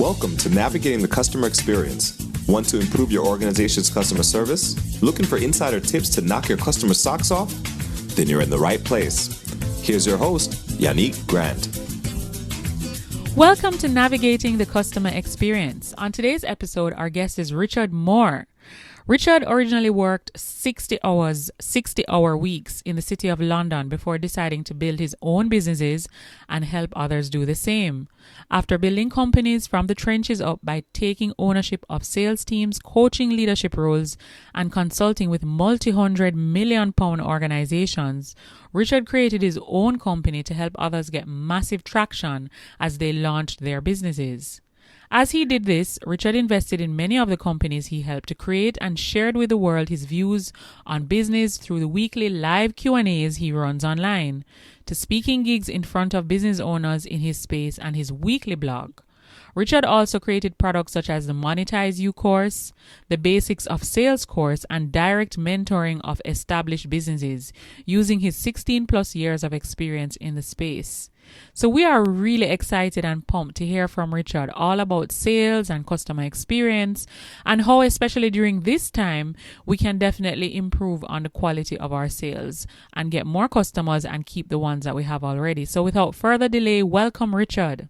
Welcome to Navigating the Customer Experience. Want to improve your organization's customer service? Looking for insider tips to knock your customer socks off? Then you're in the right place. Here's your host, Yannick Grant. Welcome to Navigating the Customer Experience. On today's episode, our guest is Richard Moore. Richard originally worked 60-hour weeks in the city of London before deciding to build his own businesses and help others do the same. After building companies from the trenches up by taking ownership of sales teams, coaching leadership roles, and consulting with multi-hundred million pound organizations, Richard created his own company to help others get massive traction as they launched their businesses. As he did this, Richard invested in many of the companies he helped to create and shared with the world his views on business through the weekly live Q&As he runs online, to speaking gigs in front of business owners in his space and his weekly blog. Richard also created products such as the Monetize You Course, the Basics of Sales course, and direct mentoring of established businesses using his 16 plus years of experience in the space. So we are really excited and pumped to hear from Richard all about sales and customer experience and how, especially during this time, we can definitely improve on the quality of our sales and get more customers and keep the ones that we have already. So without further delay, welcome Richard.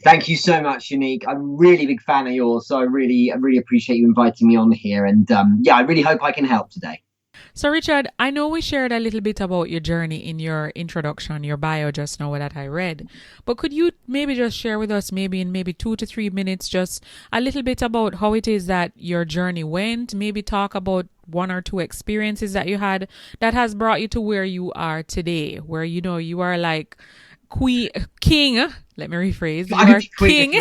Thank you so much, Unique. I'm a really big fan of yours, so I really appreciate you inviting me on here. And I really hope I can help today. So, Richard, I know we shared a little bit about your journey in your introduction, your bio just now that I read. But could you maybe just share with us, maybe in 2 to 3 minutes, just a little bit about how it is that your journey went? Maybe talk about one or two experiences that you had that has brought you to where you are today, where, you know, you are like king. Let me rephrase. You are king.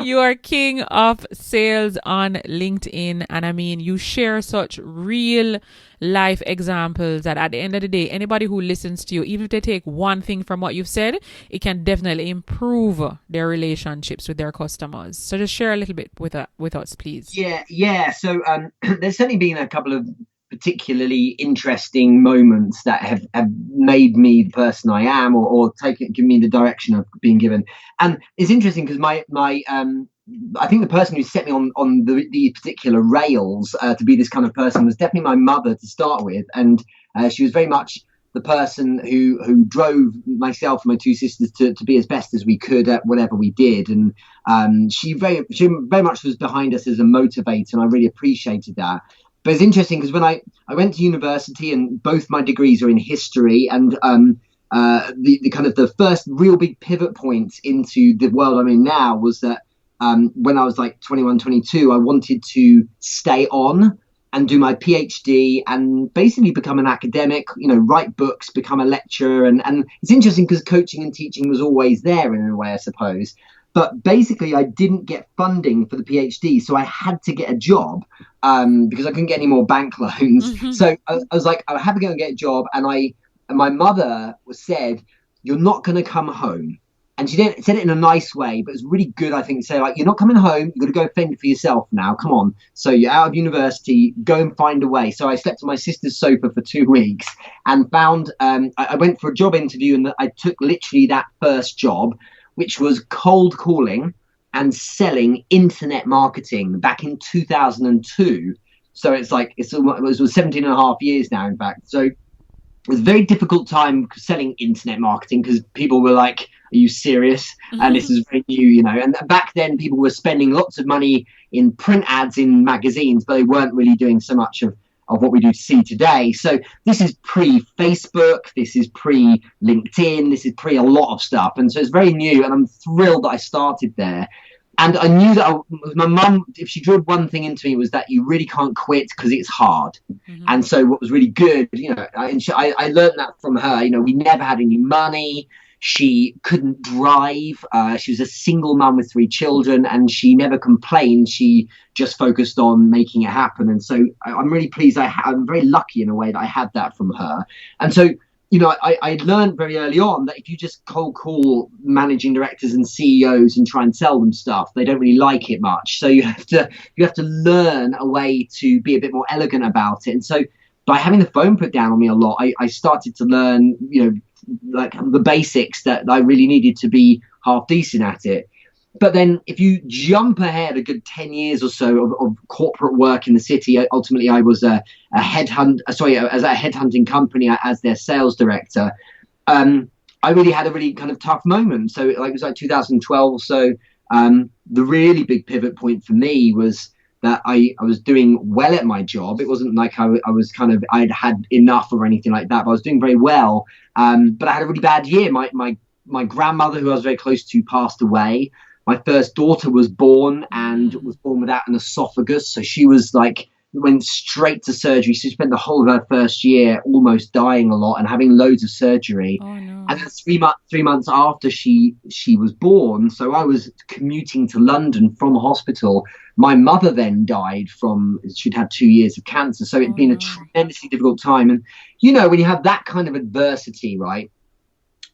You are king of sales on LinkedIn. And I mean, you share such real life examples that at the end of the day, anybody who listens to you, even if they take one thing from what you've said, it can definitely improve their relationships with their customers. So just share a little bit with us, please. Yeah. So there's certainly been a couple of particularly interesting moments that have made me the person I am, or given me the direction I've been given. And it's interesting because my I think the person who set me on the particular rails to be this kind of person was definitely my mother to start with, and she was very much the person who drove myself and my two sisters to be as best as we could at whatever we did. And she very much was behind us as a motivator, and I really appreciated that. But it's interesting because when I went to university, and both my degrees are in history, and the kind of the first real big pivot point into the world I'm in now was that when I was like 21, 22, I wanted to stay on and do my PhD and basically become an academic, write books, become a lecturer. And it's interesting because coaching and teaching was always there in a way, I suppose. But basically, I didn't get funding for the PhD, so I had to get a job because I couldn't get any more bank loans. Mm-hmm. So I was like, I had to go and get a job. And my mother said, "You're not going to come home." And she said it in a nice way, but it was really good, I think, to say, like, "You're not coming home. You've got to go fend for yourself now. Come on. So you're out of university. Go and find a way." So I slept on my sister's sofa for 2 weeks and found I went for a job interview, and I took literally that first job, which was cold calling and selling internet marketing back in 2002. So it was 17 and a half years now, in fact. So it was a very difficult time selling internet marketing because people were like, "Are you serious?" Mm-hmm. And this is very new, And back then people were spending lots of money in print ads in magazines, but they weren't really doing so much of what we do see today. So this is pre-Facebook, this is pre-LinkedIn, this is pre a lot of stuff. And so it's very new, and I'm thrilled that I started there. And I knew that my mum, if she drilled one thing into me, was that you really can't quit because it's hard. Mm-hmm. And so what was really good, I learned that from her. We never had any money. She couldn't drive. She was a single mum with 3 children, and she never complained. She just focused on making it happen. And so I'm really pleased. I'm very lucky in a way that I had that from her. And so, I learned very early on that if you just cold call managing directors and CEOs and try and sell them stuff, they don't really like it much. So you have to learn a way to be a bit more elegant about it. And so by having the phone put down on me a lot, I started to learn, like the basics that I really needed to be half decent at it. But then if you jump ahead a good 10 years or so of corporate work in the city, ultimately I was as a headhunting company as their sales director. I really had a really kind of tough moment. So like it was like 2012 or so. The really big pivot point for me was that I was doing well at my job. It wasn't like I'd had enough or anything like that, but I was doing very well. But I had a really bad year. My grandmother, who I was very close to, passed away. My first daughter was born and was born without an esophagus. So she was like, went straight to surgery. She spent the whole of her first year almost dying a lot and having loads of surgery. Oh, no. And then 3 months after she was born, so I was commuting to London from a hospital. My mother then died she'd had 2 years of cancer. So it'd been a tremendously difficult time. And, when you have that kind of adversity, right,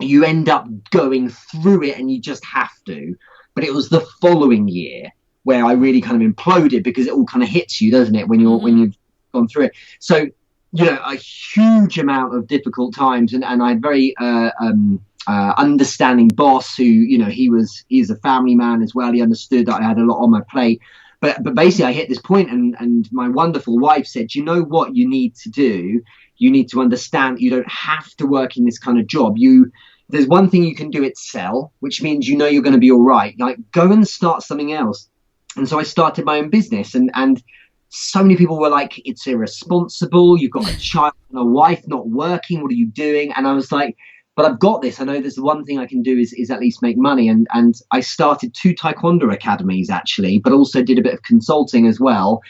you end up going through it and you just have to. But it was the following year where I really kind of imploded, because it all kind of hits you, doesn't it, when you've gone through it. So, a huge amount of difficult times, and I had very understanding boss who, he's a family man as well. He understood that I had a lot on my plate. But basically I hit this point, and my wonderful wife said, you know what you need to do? You need to understand that you don't have to work in this kind of job. There's one thing you can do, it's sell, which means you're going to be all right. Like, go and start something else. And so I started my own business, and so many people were like, it's irresponsible. You've got a child and a wife not working. What are you doing? And I was like, but I've got this. I know there's the one thing I can do is at least make money. And I started 2 taekwondo academies, actually, but also did a bit of consulting as well.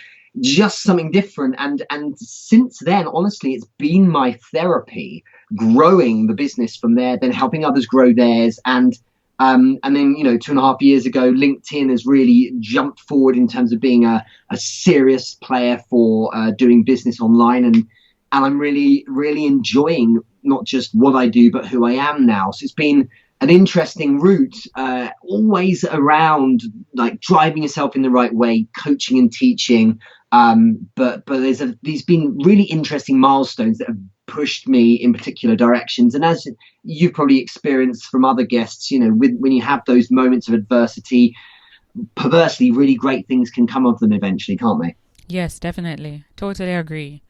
Just something different. And since then, honestly, it's been my therapy, growing the business from there, then helping others grow theirs. And then, 2.5 years ago, LinkedIn has really jumped forward in terms of being a serious player for doing business online. And I'm really, really enjoying not just what I do, but who I am now. So it's been an interesting route, always around like driving yourself in the right way, coaching and teaching. But there's been really interesting milestones that have pushed me in particular directions. And as you've probably experienced from other guests, when you have those moments of adversity, perversely, really great things can come of them eventually, can't they? Yes, definitely. Totally agree.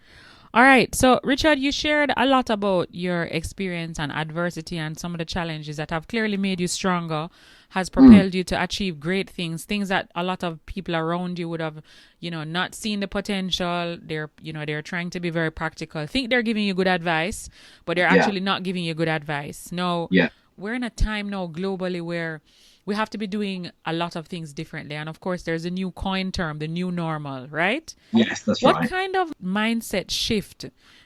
All right. So, Richard, you shared a lot about your experience and adversity and some of the challenges that have clearly made you stronger, has propelled you to achieve great things that a lot of people around you would have, not seen the potential. They're trying to be very practical. Think they're giving you good advice, but they're actually not giving you good advice. No, we're in a time now globally where we have to be doing a lot of things differently. And of course, there's a new coin term, the new normal, right? Yes, that's right. What kind of mindset shift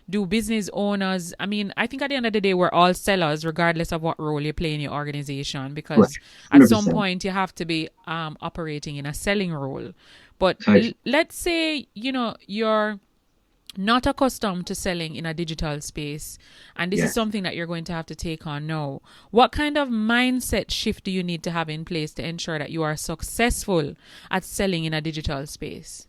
do business owners, I think at the end of the day, we're all sellers, regardless of what role you play in your organization, because at some point you have to be operating in a selling role. But let's say, you're not accustomed to selling in a digital space, and this is something that you're going to have to take on now. What kind of mindset shift do you need to have in place to ensure that you are successful at selling in a digital space?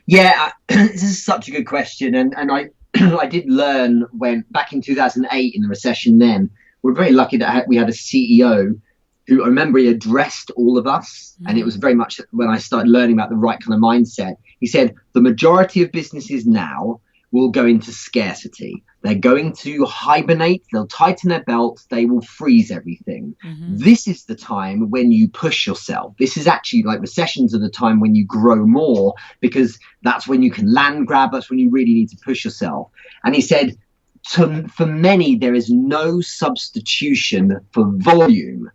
Yeah, this is such a good question. And I I did learn when back in 2008 in the recession then, we're very lucky that we had a CEO who, I remember, he addressed all of us. And it was very much when I started learning about the right kind of mindset. He said, the majority of businesses now will go into scarcity. They're going to hibernate. They'll tighten their belts. They will freeze everything. This is the time when you push yourself. This is actually like recessions are the time when you grow more, because that's when you can land grab. That's when you really need to push yourself. And he said, for many, there is no substitution for volume.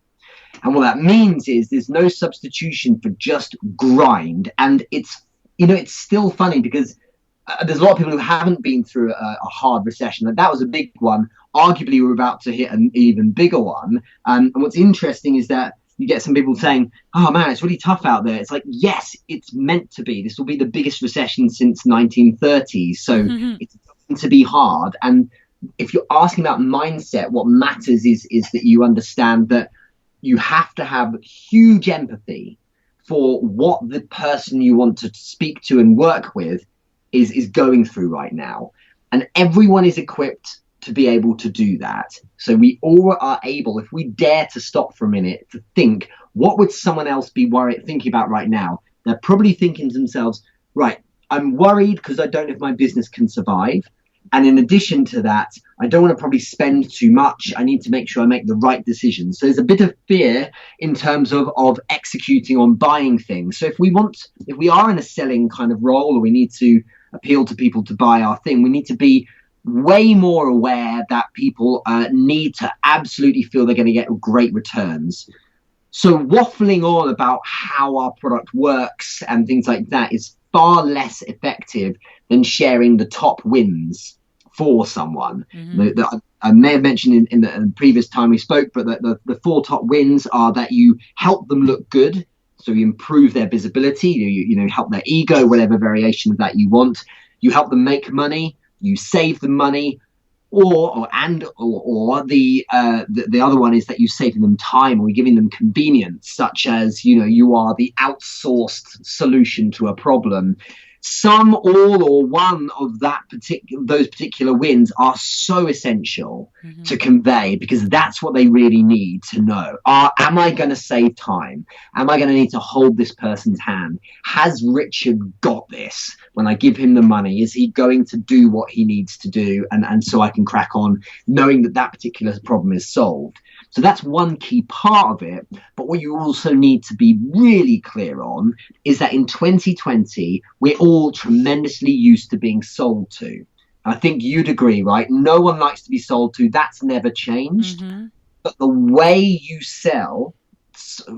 And what that means is there's no substitution for just grind. And it's still funny because there's a lot of people who haven't been through a hard recession. Like, that was a big one. Arguably, we're about to hit an even bigger one. And what's interesting is that you get some people saying, oh, man, it's really tough out there. It's like, yes, it's meant to be. This will be the biggest recession since 1930s. So it's going to be hard. And if you're asking about mindset, what matters is that you understand that you have to have huge empathy for what the person you want to speak to and work with is going through right now. And everyone is equipped to be able to do that. So we all are able, if we dare to stop for a minute, to think, what would someone else be thinking about right now? They're probably thinking to themselves, right, I'm worried because I don't know if my business can survive. And in addition to that, I don't want to probably spend too much. I need to make sure I make the right decisions. So there's a bit of fear in terms of executing on buying things. So if we are in a selling kind of role, or we need to appeal to people to buy our thing, we need to be way more aware that people need to absolutely feel they're going to get great returns. So waffling on about how our product works and things like that is far less effective than sharing the top wins for someone. I may have mentioned in the previous time we spoke, but the 4 top wins are that you help them look good. So you improve their visibility, you help their ego, whatever variation of that you want. You help them make money, you save them money, or the other one is that you saving them time, or you're giving them convenience, such as you are the outsourced solution to a problem. Some, all, or one of those particular wins are so essential to convey, because that's what they really need to know. Am I going to save time? Am I going to need to hold this person's hand? Has Richard got this? When I give him the money, is he going to do what he needs to do? And so I can crack on knowing that particular problem is solved. So that's one key part of it. But what you also need to be really clear on is that in 2020, we're all tremendously used to being sold to. I think you'd agree, right? No one likes to be sold to. That's never changed. But the way you sell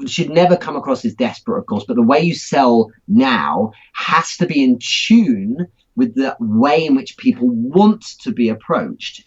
should never come across as desperate, of course, but the way you sell now has to be in tune with the way in which people want to be approached.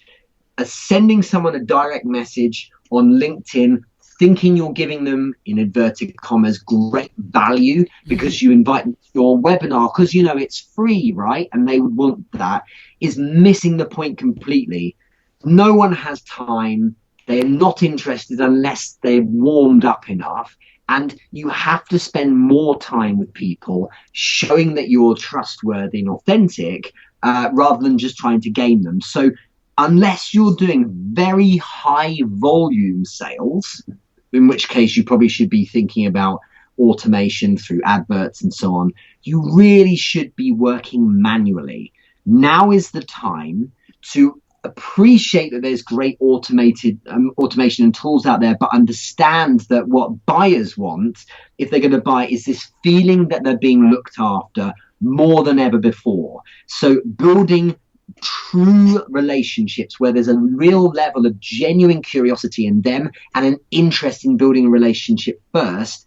Sending someone a direct message on LinkedIn, thinking you're giving them, in inverted commas, great value because you invite them to your webinar because it's free, right? And they would want that, is missing the point completely. No one has time. They're not interested unless they're warmed up enough. And you have to spend more time with people showing that you're trustworthy and authentic rather than just trying to gain them. So unless you're doing very high volume sales, in which case you probably should be thinking about automation through adverts and so on, you really should be working manually. Now is the time to appreciate that there's great automation and tools out there, but understand that what buyers want, if they're going to buy, is this feeling that they're being looked after more than ever before. So building true relationships where there's a real level of genuine curiosity in them and an interest in building a relationship first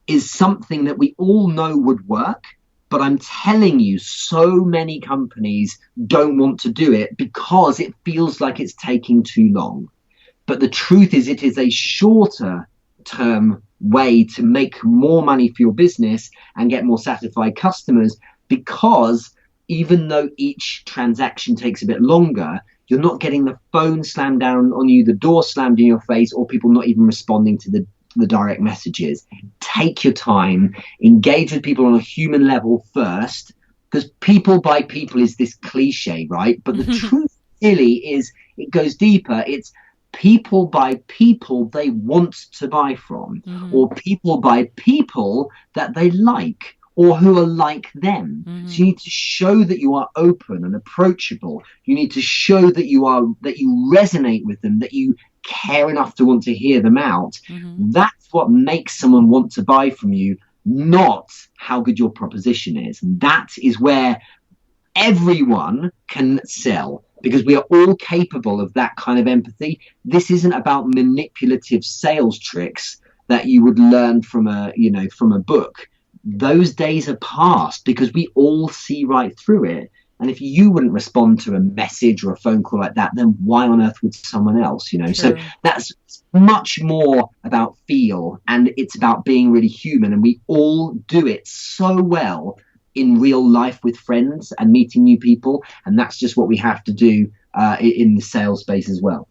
is something that we all know would work. But I'm telling you, so many companies don't want to do it because it feels like it's taking too long. But the truth is, it is a shorter term way to make more money for your business and get more satisfied customers, because even though each transaction takes a bit longer, you're not getting the phone slammed down on you, the door slammed in your face, or people not even responding to the direct messages. Take your time, engage with people on a human level first, because people buy people is this cliche, right? But the truth really is, it goes deeper. It's people buy people they want to buy from, or people buy people that they like or who are like them. So you need to show that you are open and approachable. You need to show that you resonate with them, that you care enough to want to hear them out. That's what makes someone want to buy from you, not how good your proposition is. And that is where everyone can sell, because we are all capable of that kind of empathy. This isn't about manipulative sales tricks that you would learn from a book. Those days are past, because we all see right through it. And if you wouldn't respond to a message or a phone call like that, then why on earth would someone else, So that's much more about feel, and it's about being really human. And we all do it so well in real life with friends and meeting new people. And that's just what we have to do in the sales space as well.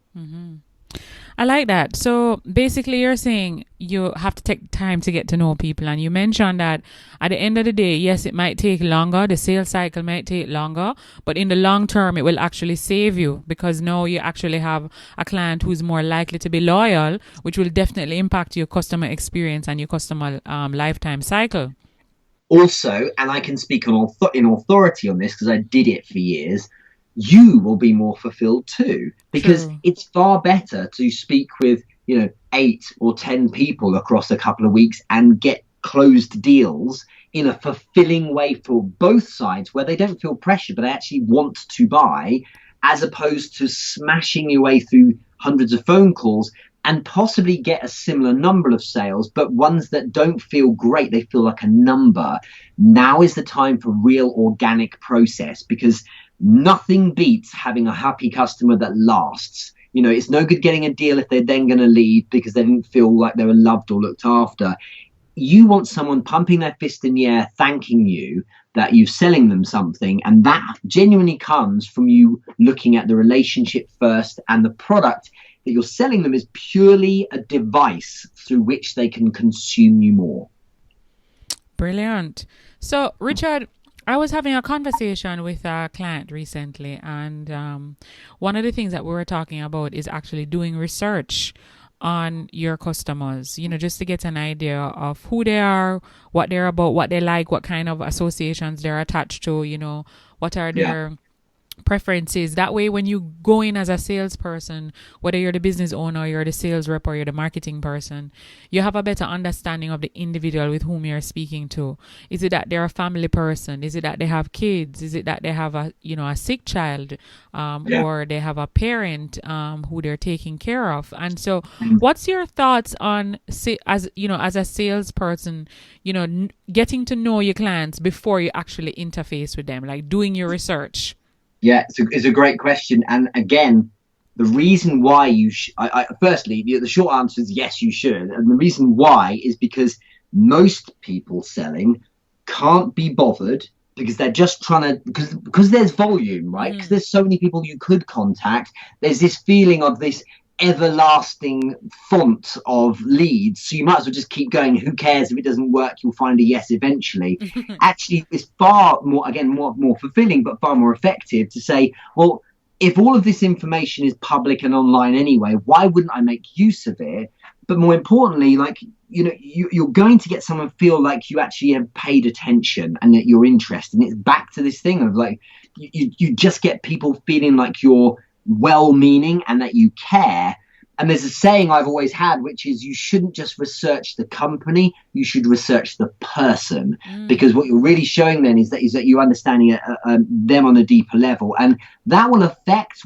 I like that. So basically, you're saying you have to take time to get to know people. And you mentioned that at the end of the day, yes, it might take longer. The sales cycle might take longer. But in the long term, it will actually save you because now you actually have a client who's more likely to be loyal, which will definitely impact your customer experience and your customer lifetime cycle. Also, and I can speak in authority on this because I did it for years, you will be more fulfilled too, because True. it's far better to speak with 8 or 10 people across a couple of weeks and get closed deals in a fulfilling way for both sides where they don't feel pressure but they actually want to buy, as opposed to smashing your way through hundreds of phone calls and possibly get a similar number of sales, but ones that don't feel great. They feel like a number. Now is the time for real organic process, because nothing beats having a happy customer that lasts. It's no good getting a deal if they're then going to leave because they didn't feel like they were loved or looked after. You want someone pumping their fist in the air, thanking you that you're selling them something. And that genuinely comes from you looking at the relationship first, and the product that you're selling them is purely a device through which they can consume you more. Brilliant. So, Richard, I was having a conversation with a client recently, and one of the things that we were talking about is actually doing research on your customers, just to get an idea of who they are, what they're about, what they like, what kind of associations they're attached to, what are their preferences. That way, when you go in as a salesperson, whether you're the business owner, you're the sales rep, or you're the marketing person, you have a better understanding of the individual with whom you're speaking to. Is it that they're a family person? Is it that they have kids? Is it that they have a sick child, or they have a parent who they're taking care of? And so, what's your thoughts on as a salesperson, getting to know your clients before you actually interface with them, like doing your research? Yeah, it's a great question. And again, the reason why you firstly, the short answer is yes, you should. And the reason why is because most people selling can't be bothered because they're just trying to, because there's volume, right? Because there's so many people you could contact. There's this feeling of this everlasting font of leads, so you might as well just keep going. Who cares if it doesn't work? You'll find a yes eventually. Actually, it's far more fulfilling, but far more effective to say, well, if all of this information is public and online anyway, why wouldn't I make use of it? But more importantly, you're going to get someone feel like you actually have paid attention and that you're interested. And it's back to this thing of you just get people feeling like you're well-meaning and that you care. And there's a saying I've always had, which is you shouldn't just research the company, you should research the person, because what you're really showing then is that you're understanding them on a deeper level, and that will affect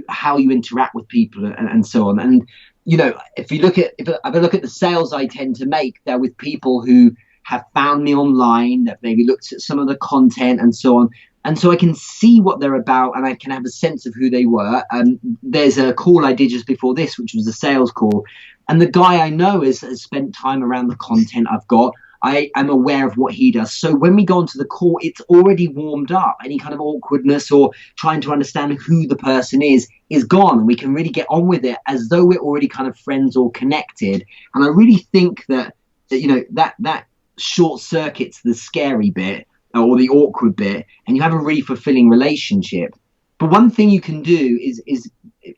how you interact with people and so on. And if I look at the sales I tend to make, they're with people who have found me online, that maybe looked at some of the content and so on. And so I can see what they're about and I can have a sense of who they were. There's a call I did just before this, which was a sales call. And the guy I know has spent time around the content I've got. I am aware of what he does. So when we go onto the call, it's already warmed up. Any kind of awkwardness or trying to understand who the person is gone. And we can really get on with it as though we're already kind of friends or connected. And I really think that short circuits the scary bit or the awkward bit, and you have a really fulfilling relationship. But one thing you can do is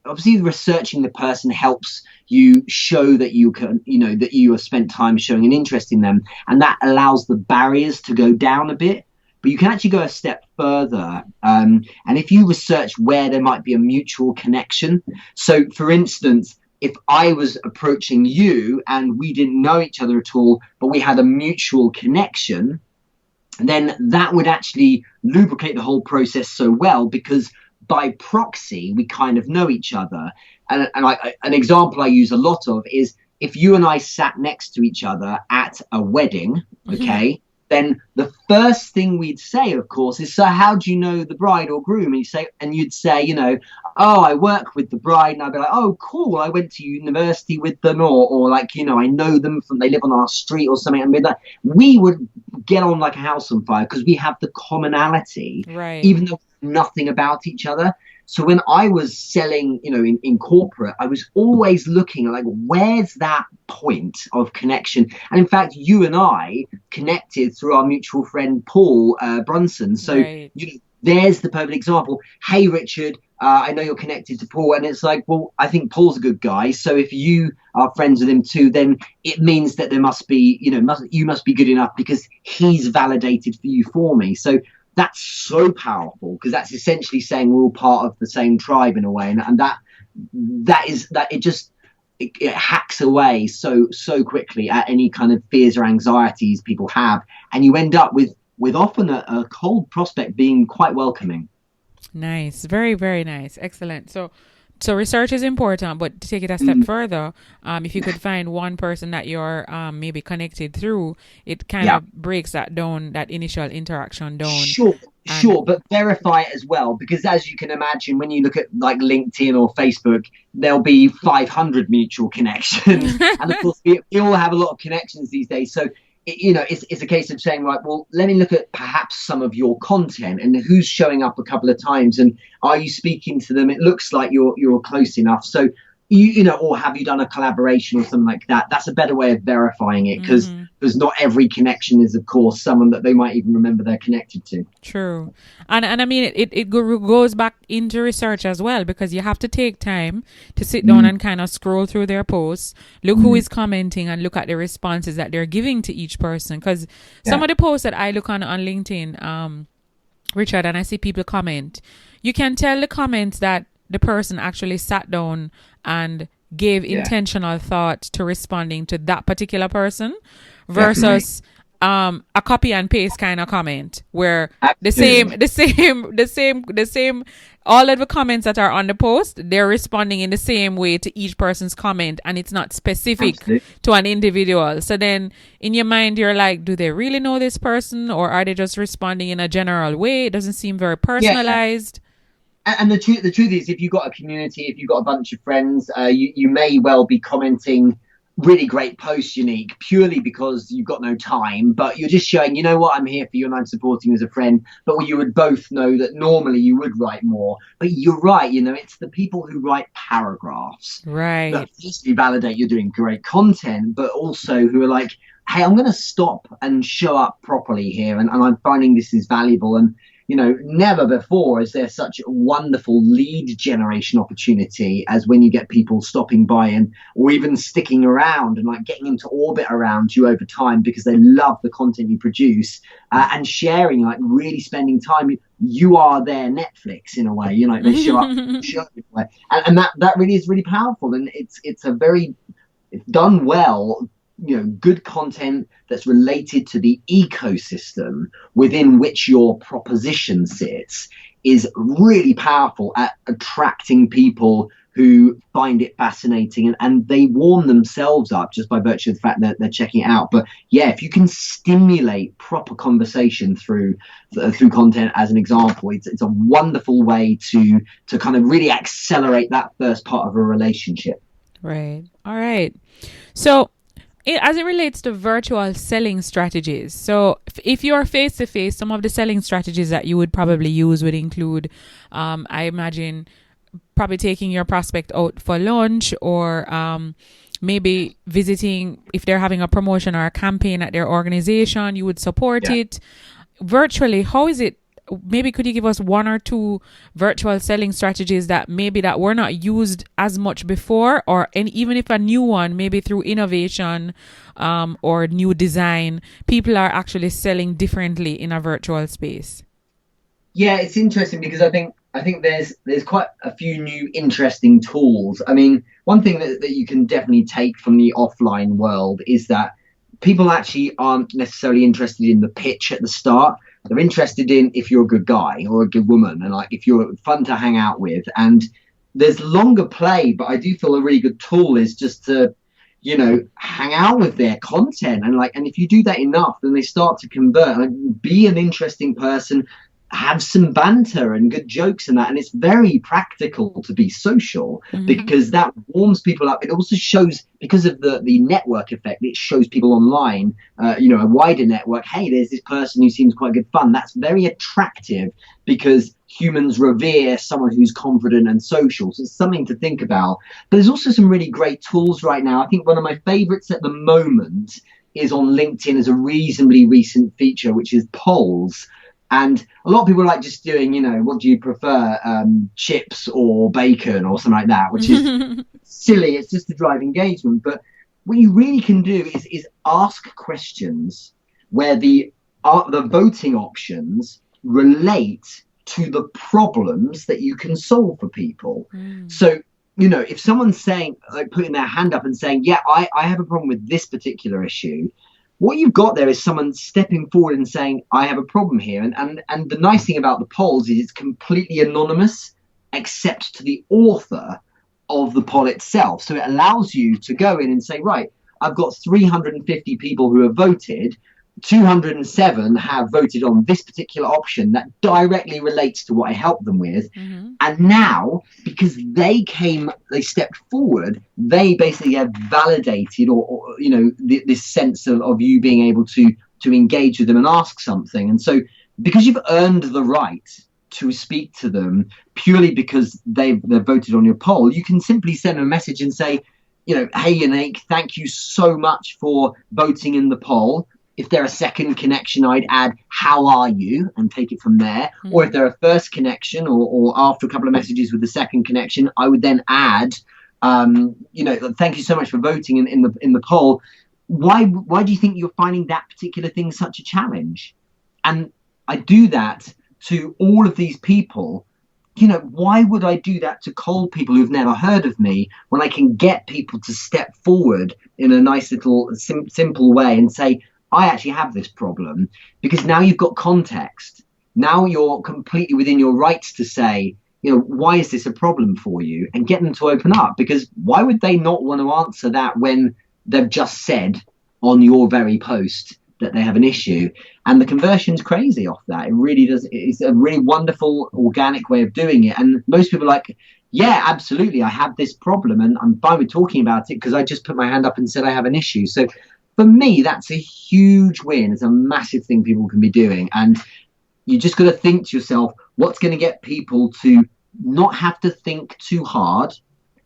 obviously researching the person helps you show that you can, that you have spent time showing an interest in them, and that allows the barriers to go down a bit. But you can actually go a step further, and if you research where there might be a mutual connection. So, for instance, if I was approaching you and we didn't know each other at all, but we had a mutual connection, then that would actually lubricate the whole process so well, because by proxy, we kind of know each other. And an example I use a lot of is if you and I sat next to each other at a wedding, okay, then the first thing we'd say, of course, is, so how do you know the bride or groom? And you'd say, oh, I work with the bride. And I'd be like, oh, cool, I went to university with them, or I know them they live on our street or something. I mean, we would get on like a house on fire because we have the commonality, right, even though we know nothing about each other. So when I was selling, in corporate, I was always looking at like, where's that point of connection? And in fact, you and I connected through our mutual friend, Paul Brunson. So Right. there's the perfect example. Hey, Richard, I know you're connected to Paul. And it's like, well, I think Paul's a good guy. So if you are friends with him too, then it means that there must be, you must be good enough because he's validated for you for me. So that's so powerful because that's essentially saying we're all part of the same tribe in a way. And it hacks away so quickly at any kind of fears or anxieties people have. And you end up with often a cold prospect being quite welcoming. Nice. Very, very nice. Excellent. So research is important, but to take it a step further, if you could find one person that you're maybe connected through, it kind of breaks that down, that initial interaction down. Sure, but verify it as well, because as you can imagine, when you look at like LinkedIn or Facebook, there'll be 500 mutual connections, and of course we all have a lot of connections these days. So it's a case of saying, right, well, let me look at perhaps some of your content and who's showing up a couple of times, and are you speaking to them? It looks like you're close enough. So or have you done a collaboration or something like that? That's a better way of verifying it, because not every connection is, of course, someone that they might even remember they're connected to. True. And I mean, it goes back into research as well, because you have to take time to sit down and kind of scroll through their posts, look who is commenting, and look at the responses that they're giving to each person. Because some of the posts that I look on LinkedIn, Richard, and I see people comment, you can tell the comments that the person actually sat down and gave intentional thought to responding to that particular person versus a copy and paste kind of comment where the same all of the comments that are on the post, they're responding in the same way to each person's comment, and it's not specific to an individual. So then in your mind you're like, do they really know this person, or are they just responding in a general way? It doesn't seem very personalized. And the truth is, if you've got a community, if you've got a bunch of friends, you may well be commenting really great posts, Unique, purely because you've got no time, but you're just showing, you know what, I'm here for you and I'm supporting you as a friend. But you would both know that normally you would write more. But you're right, it's the people who write paragraphs that firstly validate you're doing great content, but also who are like, hey, I'm going to stop and show up properly here, and I'm finding this is valuable. And never before is there such a wonderful lead generation opportunity as when you get people stopping by or even sticking around and like getting into orbit around you over time because they love the content you produce, and sharing, like really spending time. You are their Netflix in a way, they show up, in a way. And that really is really powerful. And it's done well. Good content that's related to the ecosystem within which your proposition sits is really powerful at attracting people who find it fascinating, and they warm themselves up just by virtue of the fact that they're checking it out. But if you can stimulate proper conversation through content, as an example, it's a wonderful way to kind of really accelerate that first part of a relationship. Right. All right. So as it relates to virtual selling strategies, so if you're face-to-face, some of the selling strategies that you would probably use would include, I imagine, probably taking your prospect out for lunch, or maybe visiting, if they're having a promotion or a campaign at their organization, you would support it. Virtually, how is it? Maybe could you give us one or two virtual selling strategies that were not used as much before, and even if a new one, maybe through innovation or new design, people are actually selling differently in a virtual space? Yeah, it's interesting because I think there's quite a few new interesting tools. I mean, one thing that you can definitely take from the offline world is that people actually aren't necessarily interested in the pitch at the start. They're interested in if you're a good guy or a good woman, and like if you're fun to hang out with. And there's longer play, but I do feel a really good tool is just to, hang out with their content, and if you do that enough, then they start to convert. Like, be an interesting person. have some banter and good jokes and that. And it's very practical to be social because that warms people up. It also shows, because of the network effect, it shows people online, a wider network. Hey, there's this person who seems quite good fun. That's very attractive because humans revere someone who's confident and social. So it's something to think about. But there's also some really great tools right now. I think one of my favorites at the moment is on LinkedIn as a reasonably recent feature, which is polls. And a lot of people like just doing, what do you prefer, chips or bacon or something like that, which is silly. It's just to drive engagement. But what you really can do is ask questions where the voting options relate to the problems that you can solve for people. So, if someone's saying, like putting their hand up and saying, yeah, I have a problem with this particular issue, what you've got there is someone stepping forward and saying, I have a problem here. And the nice thing about the polls is it's completely anonymous, except to the author of the poll itself. So it allows you to go in and say, right, I've got 350 people who have voted. 207 have voted on this particular option that directly relates to what I helped them with. And now, because they stepped forward, they basically have validated or this sense of you being able to engage with them and ask something. And so because you've earned the right to speak to them purely because they've voted on your poll, you can simply send them a message and say, hey, Yannick, thank you so much for voting in the poll. If they're a second connection, I'd add, how are you? And take it from there. Or if they're a first connection or after a couple of messages with the second connection, I would then add, thank you so much for voting in the poll. Why do you think you're finding that particular thing such a challenge? And I do that to all of these people. Why would I do that to cold people who've never heard of me when I can get people to step forward in a nice little simple way and say, I actually have this problem? Because now you've got context. Now you're completely within your rights to say, why is this a problem for you? And get them to open up, because why would they not want to answer that when they've just said on your very post that they have an issue? And the conversion's crazy off that. It really does. It's a really wonderful organic way of doing it. And most people are like, yeah, absolutely, I have this problem and I'm fine with talking about it because I just put my hand up and said I have an issue. So for me, that's a huge win. It's a massive thing people can be doing. And you just got to think to yourself, what's going to get people to not have to think too hard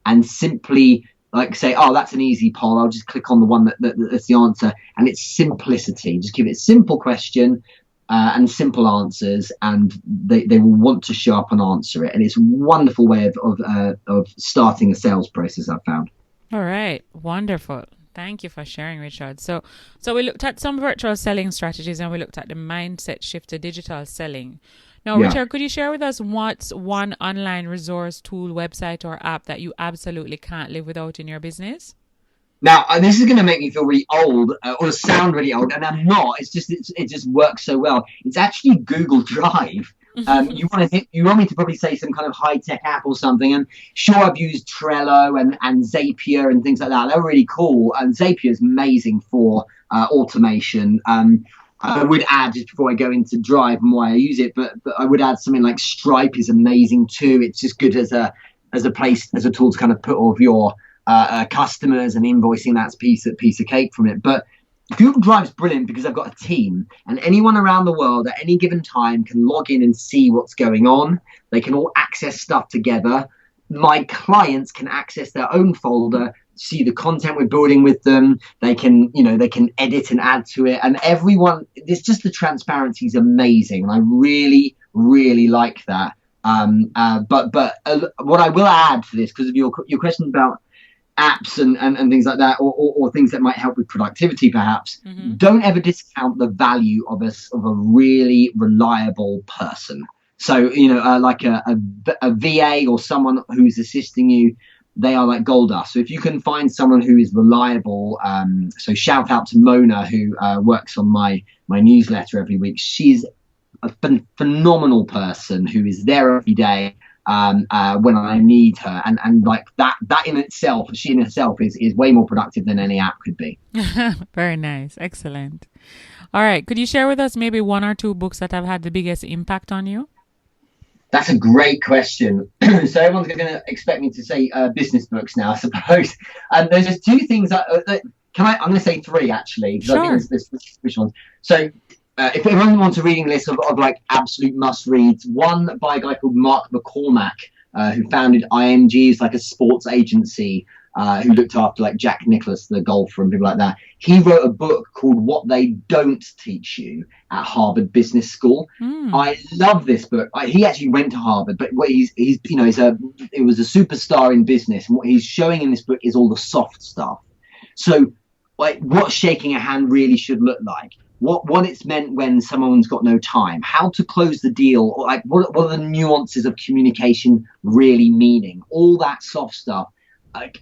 and simply like say, oh, that's an easy poll. I'll just click on the one that's the answer. And it's simplicity. Just give it a simple question and simple answers, and they will want to show up and answer it. And it's a wonderful way of starting a sales process, I've found. All right. Wonderful. Thank you for sharing, Richard. So we looked at some virtual selling strategies and we looked at the mindset shift to digital selling. Now, yeah. Richard, could you share with us what's one online resource, tool, website, or app that you absolutely can't live without in your business? Now, this is going to make me feel really old or sound really old, and I'm not. It's just it just works so well. It's actually Google Drive. You want me to probably say some kind of high-tech app or something, and sure, I've used Trello and Zapier and things like that. They're really cool, and Zapier is amazing for automation. I would add, just before I go into Drive and why I use it, but I would add something like Stripe is amazing too. It's just good as a tool to kind of put all of your customers and invoicing. That's piece of cake from it. But Google Drive is brilliant because I've got a team, and anyone around the world at any given time can log in and see what's going on. They can all access stuff together. My clients can access their own folder, see the content we're building with them. They can edit and add to it, and everyone. It's just the transparency is amazing, and I really, really like that. But what I will add to this, because of your question about apps and things like that, or things that might help with productivity, perhaps, don't ever discount the value of a really reliable person. So, like a VA or someone who's assisting you, they are like gold dust. So if you can find someone who is reliable, so shout out to Mona, who works on my newsletter every week. She's a phenomenal person who is there every day when I need her, and like that in itself, she in herself is way more productive than any app could be. Very nice. Excellent. All right. Could you share with us maybe one or two books that have had the biggest impact on you? That's a great question. So everyone's going to expect me to say business books now, I suppose. And there's just two things that I'm going to say three actually, because I think there's which ones. So if everyone wants a reading list of like absolute must reads, one by a guy called Mark McCormack, who founded IMG, it's like a sports agency, who looked after like Jack Nicklaus, the golfer, and people like that. He wrote a book called What They Don't Teach You at Harvard Business School. I love this book. He actually went to Harvard, but what he was a superstar in business, and what he's showing in this book is all the soft stuff. So like what shaking a hand really should look like, what it's meant when someone's got no time, how to close the deal, or like what are the nuances of communication really meaning, all that soft stuff.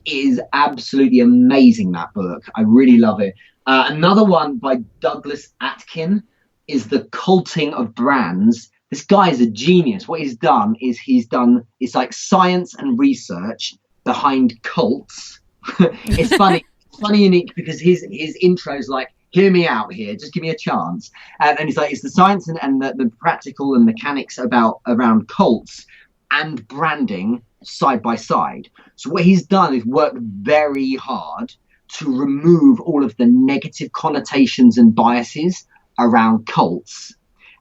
Is absolutely amazing, that book. I really love it. Another one by Douglas Atkin is The Culting of Brands. This guy is a genius. What he's done is it's like science and research behind cults. It's funny unique because his intro is like, hear me out here, just give me a chance. And he's like, it's the science and the practical and mechanics around cults and branding side by side. So what he's done is work very hard to remove all of the negative connotations and biases around cults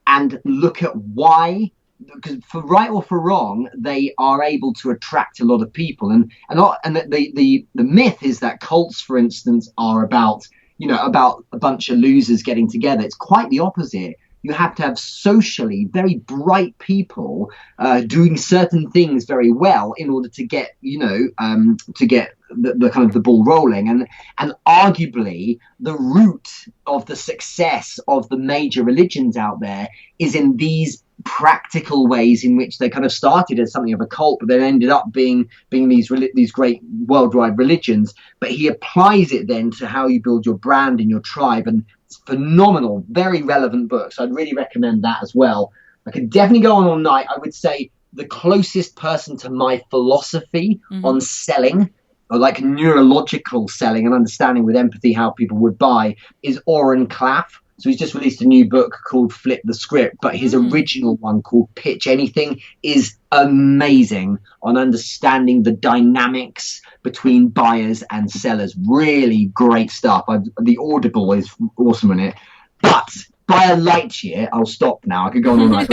and look at why, because for right or for wrong, they are able to attract a lot of people. And the myth is that cults, for instance, are about a bunch of losers getting together. It's quite the opposite. You have to have socially very bright people doing certain things very well in order to get, the kind of the ball rolling. And arguably the root of the success of the major religions out there is in these practical ways in which they kind of started as something of a cult, but then ended up being these great worldwide religions. But he applies it then to how you build your brand and your tribe, and it's phenomenal, very relevant book. So I'd really recommend that as well. I could definitely go on all night. I would say the closest person to my philosophy on selling, or like neurological selling and understanding with empathy how people would buy, is Oren Klaff. So he's just released a new book called Flip the Script, but his original one called Pitch Anything is amazing on understanding the dynamics between buyers and sellers. Really great stuff. The Audible is awesome in it. But by a light year, I'll stop now. I could go on all night.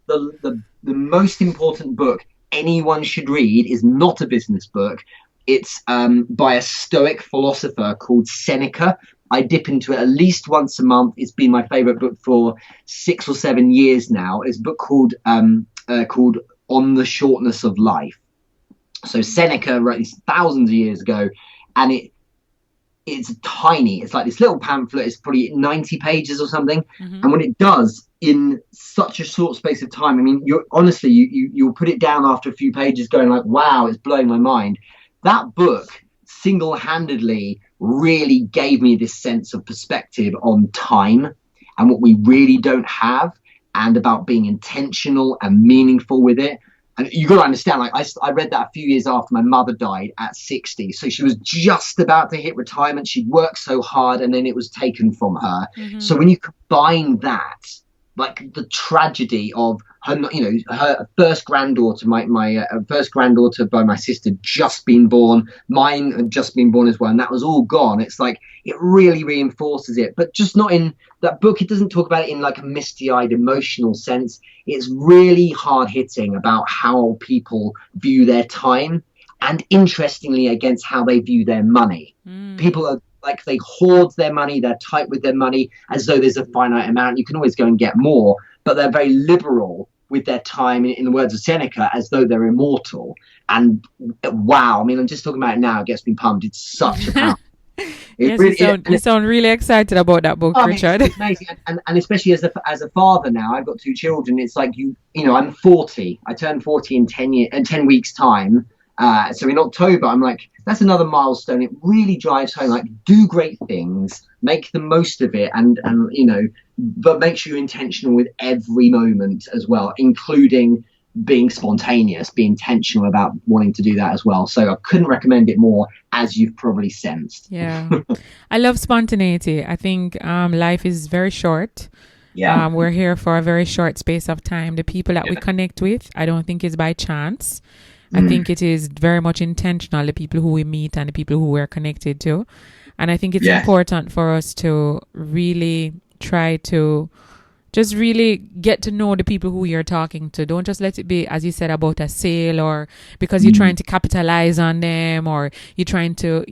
The most important book anyone should read is not a business book. It's by a Stoic philosopher called Seneca. I dip into it at least once a month. It's been my favorite book for 6 or 7 years now. It's a book called On the Shortness of Life. So Seneca wrote this thousands of years ago, and it's tiny. It's like this little pamphlet. It's probably 90 pages or something. And what it does in such a short space of time, I mean, you'll put it down after a few pages going like, wow, it's blowing my mind. That book single-handedly really gave me this sense of perspective on time and what we really don't have, and about being intentional and meaningful with it. And you got to understand, like I read that a few years after my mother died at 60. So she was just about to hit retirement. She'd worked so hard and then it was taken from her. So when you combine that, like the tragedy of her, her first granddaughter, my first granddaughter by my sister just been born, mine had just been born as well, and that was all gone. It's like it really reinforces it, but just not in that book. It doesn't talk about it in like a misty-eyed emotional sense. It's really hard-hitting about how people view their time, and interestingly against how they view their money. People are like, they hoard their money, they're tight with their money as though there's a finite amount. You can always go and get more, but they're very liberal with their time, in the words of Seneca, as though they're immortal. And wow, I mean, I'm just talking about it now, it gets me pumped. It's such a power. You sound really excited about that book, Richard. It's amazing, and especially as a father now. I've got 2 children. It's like I'm 40. I turn 40 in 10 weeks time. So in October, I'm like, that's another milestone. It really drives home, like, do great things, make the most of it, and but make sure you're intentional with every moment as well, including being spontaneous, be intentional about wanting to do that as well. So I couldn't recommend it more, as you've probably sensed. Yeah. I love spontaneity. I think life is very short. Yeah. We're here for a very short space of time. The people that we connect with, I don't think is by chance. I think it is very much intentional, the people who we meet and the people who we're connected to. And I think it's important for us to really try to just really get to know the people who you're talking to. Don't just let it be, as you said, about a sale, or because you're trying to capitalize on them, or you're trying to,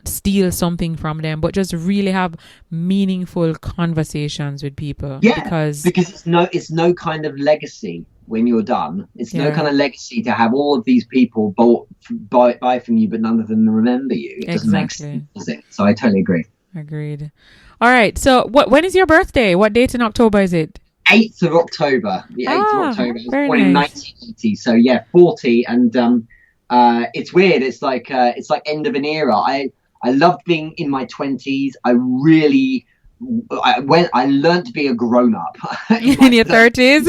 steal something from them, but just really have meaningful conversations with people. Yeah, because it's no kind of legacy when you're done. It's no kind of legacy to have all of these people buy from you, but none of them remember you. It doesn't make sense, does it? So I totally agree. Agreed. All right. So when is your birthday? What date in October is it? 8th of October. The 8th of October. I was born in 1980. So yeah, 40. And it's weird. It's like end of an era. I loved being in my 20s. I learned to be a grown up in your 30s.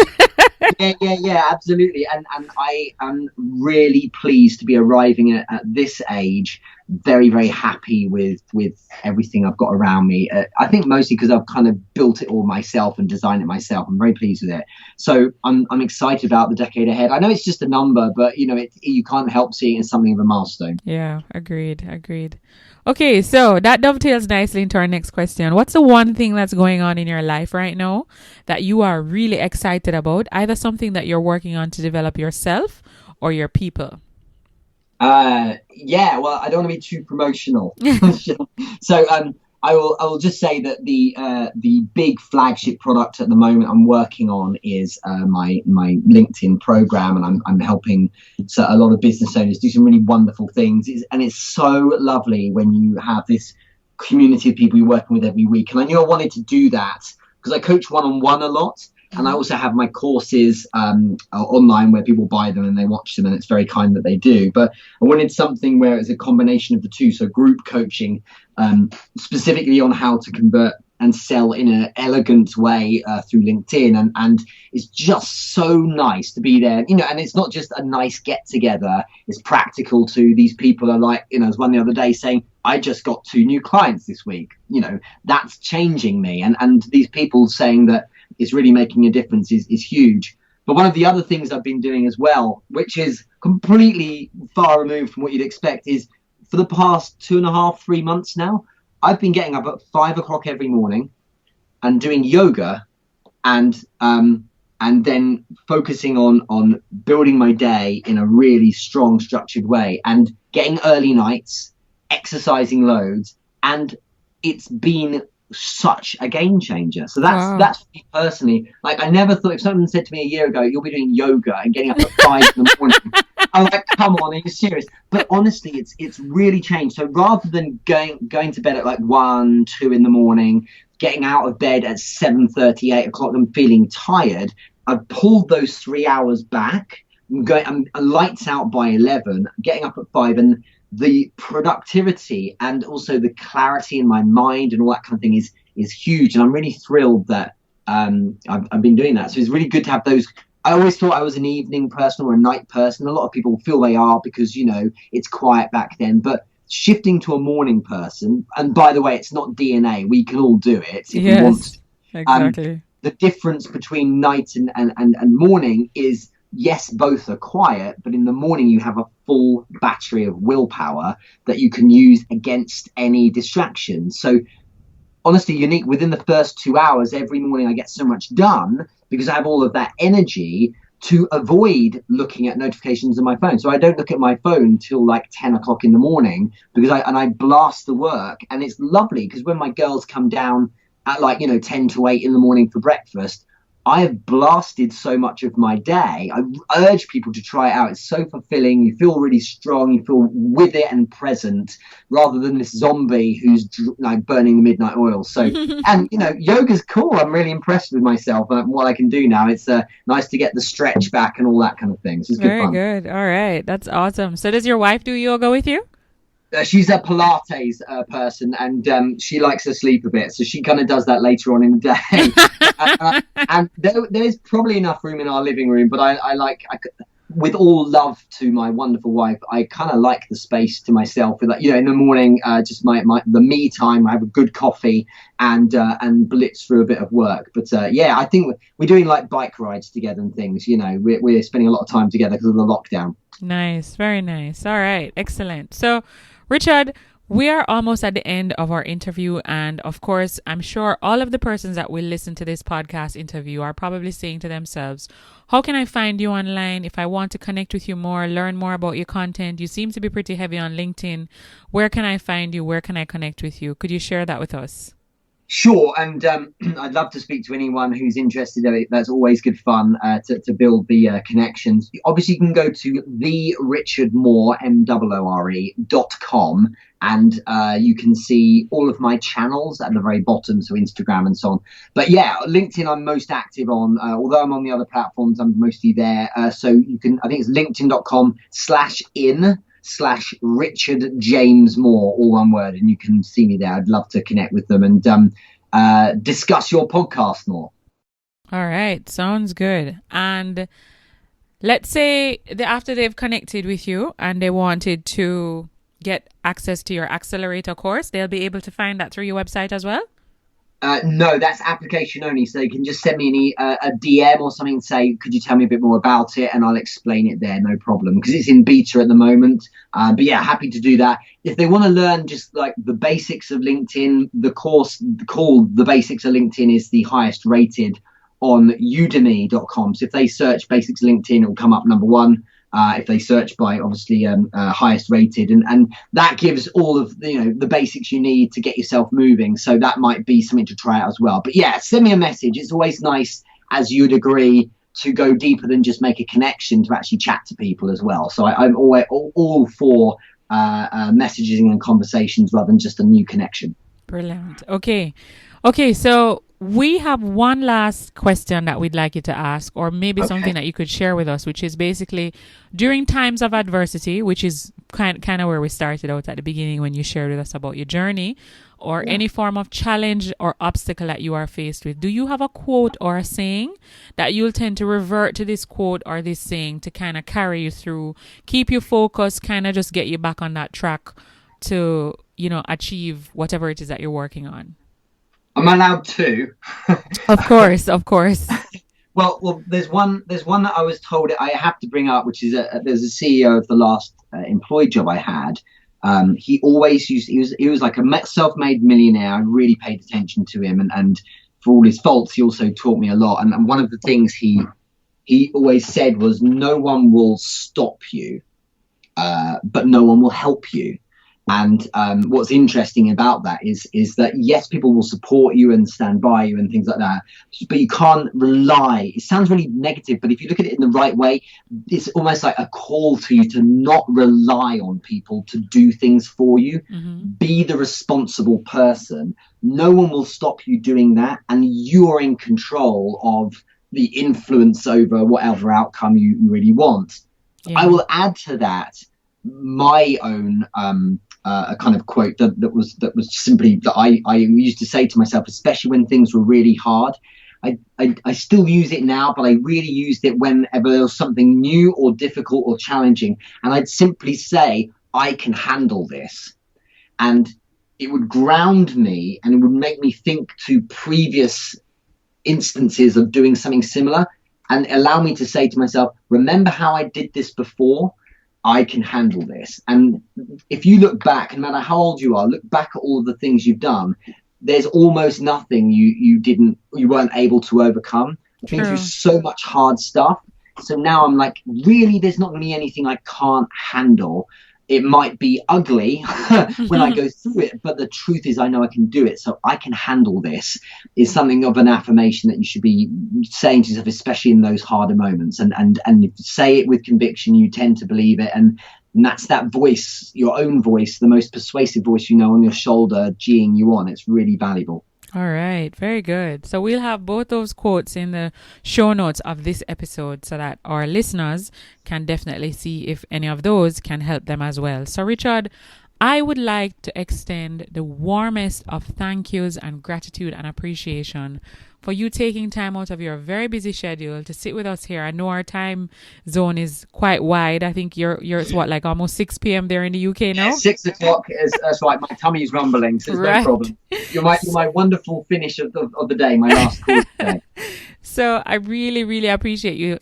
yeah, absolutely. And I am really pleased to be arriving at this age, very, very happy with everything I've got around me. I think mostly because I've kind of built it all myself and designed it myself. I'm very pleased with it. So I'm excited about the decade ahead. I know it's just a number, but you can't help seeing it as something of a milestone. Yeah, agreed. Okay, so that dovetails nicely into our next question. What's the one thing that's going on in your life right now that you are really excited about? Either something that you're working on to develop yourself or your people? Yeah, well, I don't want to be too promotional. So I will just say that the big flagship product at the moment I'm working on is my LinkedIn program, and I'm helping a lot of business owners do some really wonderful things. And it's so lovely when you have this community of people you're working with every week. And I knew I wanted to do that because I coach one-on-one a lot. And I also have my courses online where people buy them and they watch them, and it's very kind that they do. But I wanted something where it's a combination of the two. So group coaching, specifically on how to convert and sell in an elegant way through LinkedIn. And it's just so nice to be there. And it's not just a nice get together. It's practical too. These people are like, there's one the other day saying, I just got 2 new clients this week. That's changing me. And these people saying that it's really making a difference is huge. But one of the other things I've been doing as well, which is completely far removed from what you'd expect, is for the past 2.5-3 months now, I've been getting up at 5 o'clock every morning and doing yoga and then focusing on building my day in a really strong, structured way, and getting early nights, exercising loads, and it's been such a game changer. So that's me personally. Like, I never thought, if someone said to me a year ago, you'll be doing yoga and getting up at 5 in the morning, I'm like, come on, are you serious? But honestly, it's really changed. So rather than going to bed at like 1, 2 in the morning, getting out of bed at 7:30, 8 o'clock and feeling tired, I've pulled those 3 hours back. I'm lights out by 11, getting up at 5, and the productivity and also the clarity in my mind and all that kind of thing is huge. And I'm really thrilled that I've been doing that. So it's really good to have those. I always thought I was an evening person or a night person. A lot of people feel they are because, it's quiet back then. But shifting to a morning person, and by the way, it's not DNA. We can all do it if we want to. Exactly. The difference between night and morning is, yes, both are quiet, but in the morning you have a full battery of willpower that you can use against any distraction. So honestly, Unique, within the first 2 hours, every morning I get so much done because I have all of that energy to avoid looking at notifications on my phone. So I don't look at my phone till like 10 o'clock in the morning because I blast the work. And it's lovely because when my girls come down at 10 to 8 in the morning for breakfast, I have blasted so much of my day. I urge people to try it out. It's so fulfilling. You feel really strong. You feel with it and present, rather than this zombie who's burning the midnight oil. So, and yoga's cool. I'm really impressed with myself and what I can do now. It's nice to get the stretch back and all that kind of thing. So it's good fun. Very good. All right, that's awesome. So, does your wife do yoga with you? She's a Pilates person, and she likes to sleep a bit, so she kind of does that later on in the day. And there's probably enough room in our living room, but with all love to my wonderful wife, I kind of like the space to myself. With in the morning, just the me time. I have a good coffee and blitz through a bit of work. But I think we're doing like bike rides together and things. We're spending a lot of time together because of the lockdown. Nice, very nice. All right, excellent. So, Richard, we are almost at the end of our interview. And of course, I'm sure all of the persons that will listen to this podcast interview are probably saying to themselves, how can I find you online if I want to connect with you more, learn more about your content? You seem to be pretty heavy on LinkedIn. Where can I find you? Where can I connect with you? Could you share that with us? Sure, and I'd love to speak to anyone who's interested in it. That's always good fun to build the connections. Obviously, you can go to therichardmoore.com, and you can see all of my channels at the very bottom, so Instagram and so on. But yeah, LinkedIn I'm most active on, although I'm on the other platforms, I'm mostly there. So you can, I think it's linkedin.com/Richard James Moore, all one word, and you can see me there. I'd love to connect with them and discuss your podcast more. All right, sounds good. And let's say after they've connected with you and they wanted to get access to your Accelerator course, they'll be able to find that through your website as well? No, that's application only. So you can just send me a DM or something and say, could you tell me a bit more about it? And I'll explain it there, no problem, because it's in beta at the moment. But yeah, happy to do that. If they want to learn just like the basics of LinkedIn, the course called The Basics of LinkedIn is the highest rated on udemy.com. So if they search Basics of LinkedIn, it will come up number one. If they search by obviously highest rated, and that gives all of the basics you need to get yourself moving. So that might be something to try out as well. But yeah, send me a message. It's always nice, as you'd agree, to go deeper than just make a connection, to actually chat to people as well. So I'm always all for messaging and conversations rather than just a new connection. Brilliant. Okay, so we have one last question that we'd like you to ask, or maybe something that you could share with us, which is basically during times of adversity, which is kind of where we started out at the beginning when you shared with us about your journey, or any form of challenge or obstacle that you are faced with. Do you have a quote or a saying that you'll tend to revert to this quote or this saying to kind of carry you through, keep you focused, kind of just get you back on that track to, achieve whatever it is that you're working on? Am I allowed to? Of course. Well, there's one that I was told I have to bring up, which is there's a CEO of the last employed job I had. He always he was like a self-made millionaire. I really paid attention to him, and for all his faults, he also taught me a lot. And one of the things he always said was, no one will stop you, but no one will help you. And what's interesting about that is that, yes, people will support you and stand by you and things like that, but you can't rely. It sounds really negative, but if you look at it in the right way, it's almost like a call to you to not rely on people to do things for you. Mm-hmm. Be the responsible person. No one will stop you doing that, and you're in control of the influence over whatever outcome you really want. Yeah. I will add to that my own a kind of quote that was simply that I used to say to myself, especially when things were really hard. I still use it now, but I really used it whenever there was something new or difficult or challenging, and I'd simply say, I can handle this. And it would ground me, and it would make me think to previous instances of doing something similar, and allow me to say to myself, remember how I did this before? I can handle this. And if you look back, no matter how old you are, look back at all of the things you've done, there's almost nothing you weren't able to overcome. I've been through so much hard stuff. So now I'm like, really, there's not going to be anything I can't handle. It might be ugly when I go through it, but the truth is I know I can do it. So I can handle this is something of an affirmation that you should be saying to yourself, especially in those harder moments. And if you say it with conviction, you tend to believe it. And that's that voice, your own voice, the most persuasive voice on your shoulder, geeing you on. It's really valuable. All right. Very good. So we'll have both those quotes in the show notes of this episode so that our listeners can definitely see if any of those can help them as well. So Richard, I would like to extend the warmest of thank yous and gratitude and appreciation for you taking time out of your very busy schedule to sit with us here. I know our time zone is quite wide. I think you're it's what, like almost 6 p.m. there in the UK now? Yeah, 6 o'clock is that's right. My tummy's rumbling, so it's no problem. You're my wonderful finish of the day, my last call today. So I really, really appreciate you,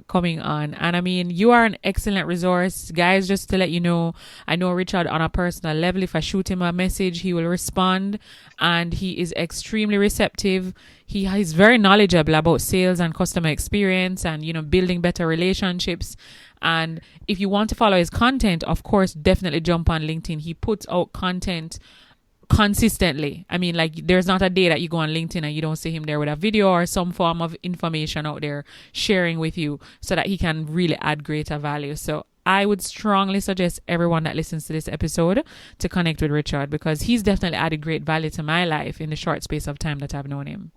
coming on. And I mean, you are an excellent resource. Guys, just to let you know, I know Richard on a personal level. If I shoot him a message, he will respond. And he is extremely receptive. He's very knowledgeable about sales and customer experience and, building better relationships. And if you want to follow his content, of course, definitely jump on LinkedIn. He puts out content consistently. I mean, like, there's not a day that you go on LinkedIn and you don't see him there with a video or some form of information out there sharing with you so that he can really add greater value. So I would strongly suggest everyone that listens to this episode to connect with Richard, because he's definitely added great value to my life in the short space of time that I've known him.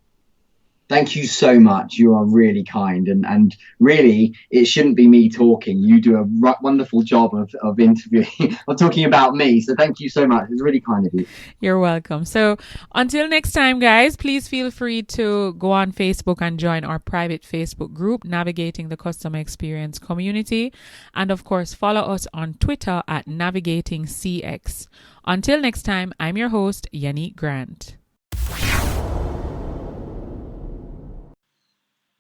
Thank you so much. You are really kind, and really, it shouldn't be me talking. You do a wonderful job of interviewing, of talking about me. So thank you so much. It's really kind of you. You're welcome. So until next time, guys, please feel free to go on Facebook and join our private Facebook group, Navigating the Customer Experience Community. And of course, follow us on Twitter at Navigating CX. Until next time, I'm your host, Yannick Grant.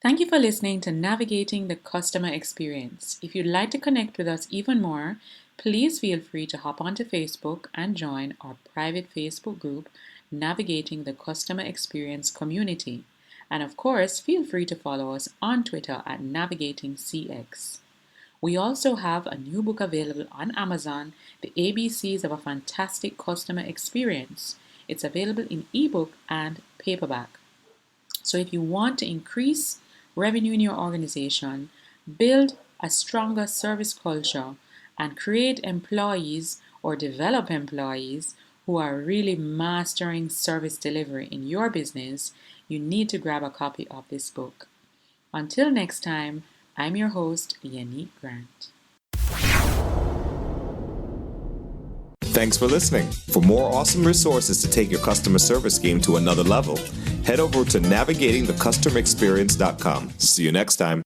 Thank you for listening to Navigating the Customer Experience. If you'd like to connect with us even more, please feel free to hop onto Facebook and join our private Facebook group, Navigating the Customer Experience Community. And of course, feel free to follow us on Twitter at Navigating CX. We also have a new book available on Amazon, The ABCs of a Fantastic Customer Experience. It's available in ebook and paperback. So if you want to increase revenue in your organization, build a stronger service culture, and create employees or develop employees who are really mastering service delivery in your business, you need to grab a copy of this book. Until next time, I'm your host, Yannick Grant. Thanks for listening. For more awesome resources to take your customer service game to another level, head over to navigatingthecustomerexperience.com. See you next time.